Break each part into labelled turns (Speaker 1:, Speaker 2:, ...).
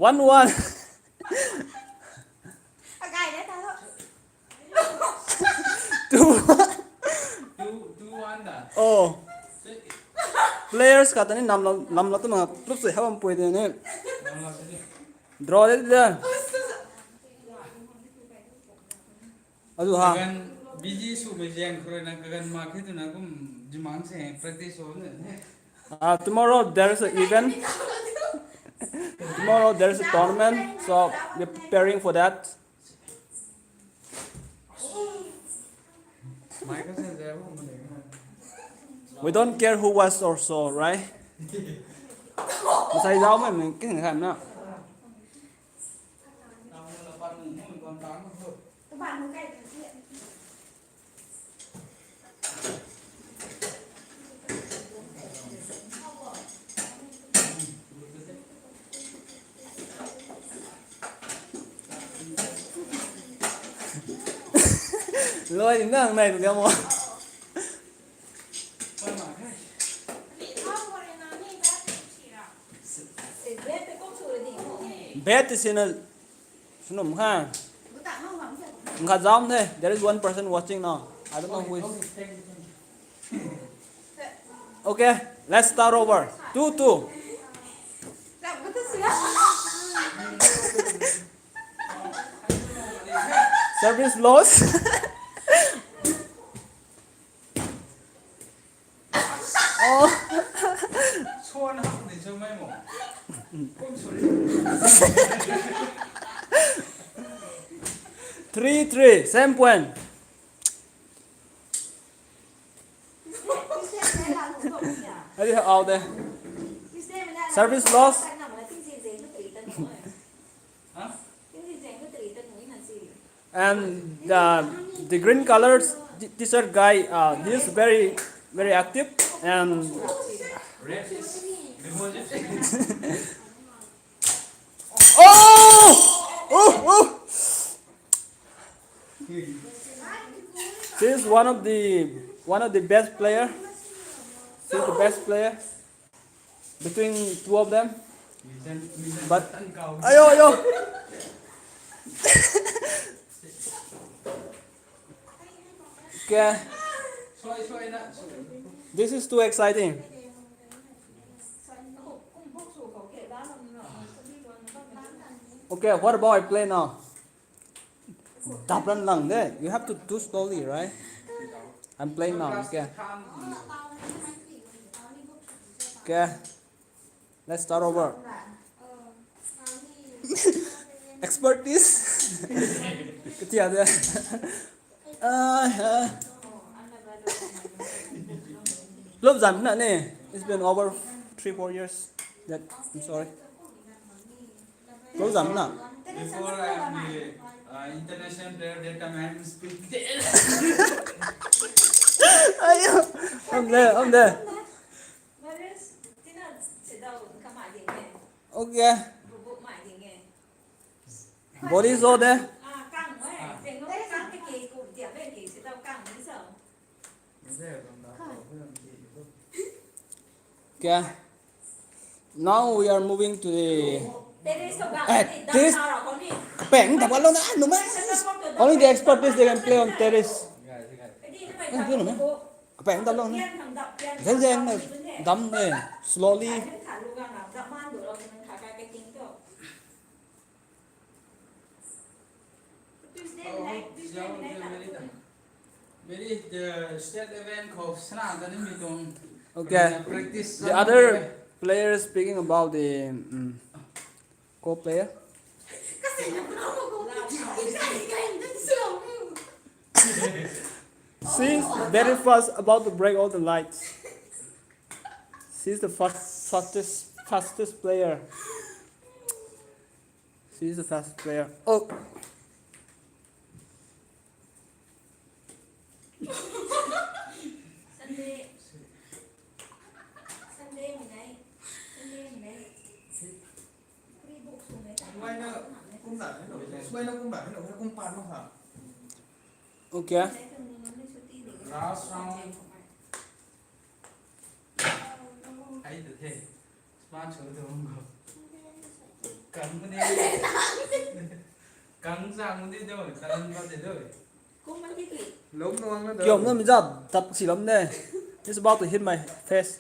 Speaker 1: 1-1.
Speaker 2: Cái đấy tao thôi.
Speaker 1: 2-1.
Speaker 3: 2-1 à?
Speaker 1: Oh. Players ka tani nam la tu ma club se hawam poi de ne. Draw de da. Adu ha.
Speaker 3: Kagan busy su bejeng khore na kagan ma khe tu na kum jimang se practice ho ne.
Speaker 1: Tomorrow there is an event. Tomorrow there is a tournament, so we're preparing for that.
Speaker 3: Mai ka se de ho ne.
Speaker 1: We don't care who was or so, right? Sai giáo mình cái thằng hàm đó.
Speaker 2: Các bạn muốn cái gì?
Speaker 1: Lôi những thằng này tụi em không? Bet is in a sunum ha. Nga jam the. There is one person watching now. I don't know who is. Okay, let's start over. 2-2. Service lost. Oh.
Speaker 3: Chuan ha ni so mai mo. Kum su.
Speaker 1: 3-3, same point. Hadi out there. Service lost. And the green colors t-shirt guy, he is very active and
Speaker 3: Red is deposit.
Speaker 1: oh. She is one of the best player. She's the best player between two of them. But ayo. Okay. This is too exciting. Okay, what about I play now? Dabran lang there. You have to do slowly, right? I'm playing now. Okay. Okay. Let's start over. Expertise. Ketia dia. Lớp giảm nữa nè. It's been over 3-4 years. That I'm sorry. Lớp giảm nữa.
Speaker 3: Before I am the international player, that time I am speak there.
Speaker 1: Ayo. I'm there. Okay. Body is all there. Okay. Now we are moving to the terrace. Peng tập luôn á, đúng á. Only the expertise they can play on terrace. Peng tập luôn. Dần này, đấm này, slowly.
Speaker 3: Very the state event of Sana tadi mitong.
Speaker 1: Okay.
Speaker 3: Practice.
Speaker 1: The other player speaking about the co-player. She's very fast, about to break all the lights. She's the fastest player. She's the fastest player. Oh. Okay.
Speaker 3: Last round. Hay được thế. Smart chỗ được không? cắn cái này cắn sang cái này rồi cắn vào đây rồi
Speaker 2: Cũng vẫn thích kỷ.
Speaker 4: Lốm nuông nó
Speaker 1: Kiểu nó mình ra tập xì lắm đây. It's about to hit my face.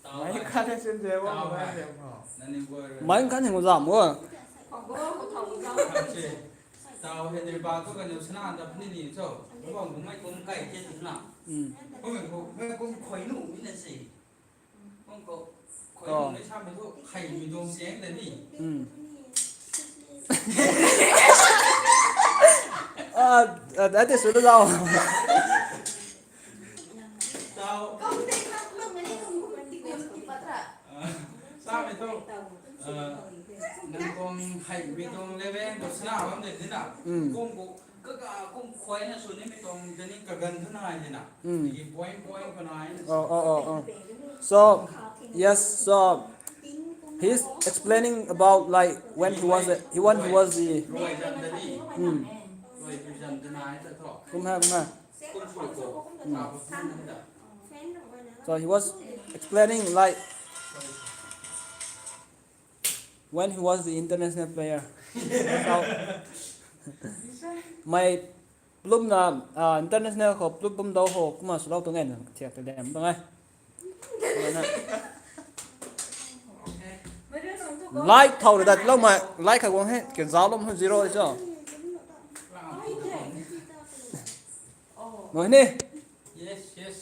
Speaker 3: tao
Speaker 4: Mấy
Speaker 3: phải
Speaker 4: khăn trên dèo
Speaker 3: Tao
Speaker 4: không
Speaker 3: phải.
Speaker 4: phải dèo hỏ.
Speaker 3: nên đi qua rồi
Speaker 1: Mấy cái thành giảm quá.
Speaker 2: Còn bố của thầu đâu.
Speaker 3: Kacche, tao hay đi ba tu cái nếu sana anda puni ni so, đúng không? Cũng mấy con cái chết rồi na.
Speaker 1: Ừ.
Speaker 3: Không phải con khói nụ như là gì? Con có khói
Speaker 1: Ờ.
Speaker 3: nụ đấy sao mới có khay mới đông xén đấy đi.
Speaker 1: Ừ. Đấy thì sửa đâu.
Speaker 3: Tao
Speaker 2: Không thích lắm, lúc này không muốn đi quên đi bắt ra.
Speaker 3: sao mày thôi? Nên con khay mới đông lên bên đồ sana vẫn để thế nào?
Speaker 1: Ừ.
Speaker 3: Con có con khói nó xuống nên mới đông cho nên cả gần thế này thế nào?
Speaker 1: Ừ.
Speaker 3: Thì point cái này.
Speaker 1: So, yes, so he's explaining about like when he was the
Speaker 3: Rồi dần đây đi.
Speaker 1: ừ.
Speaker 3: Rồi dần thế này sẽ thọ.
Speaker 1: Cũng ha, cũng ha.
Speaker 3: Con phổi cổ. Tao có phun thế nào?
Speaker 1: So he was explaining like when he was the international player. So mày lúc là international hộp lúc bấm đầu hộp cũng mà số lâu tôi nghe được thiệt là đẹp tôi nghe. Like thầu để đặt lâu mà like hay quăng hết kiểu giáo lắm hơn zero đấy chứ. Nói đi.
Speaker 3: Yes, yes.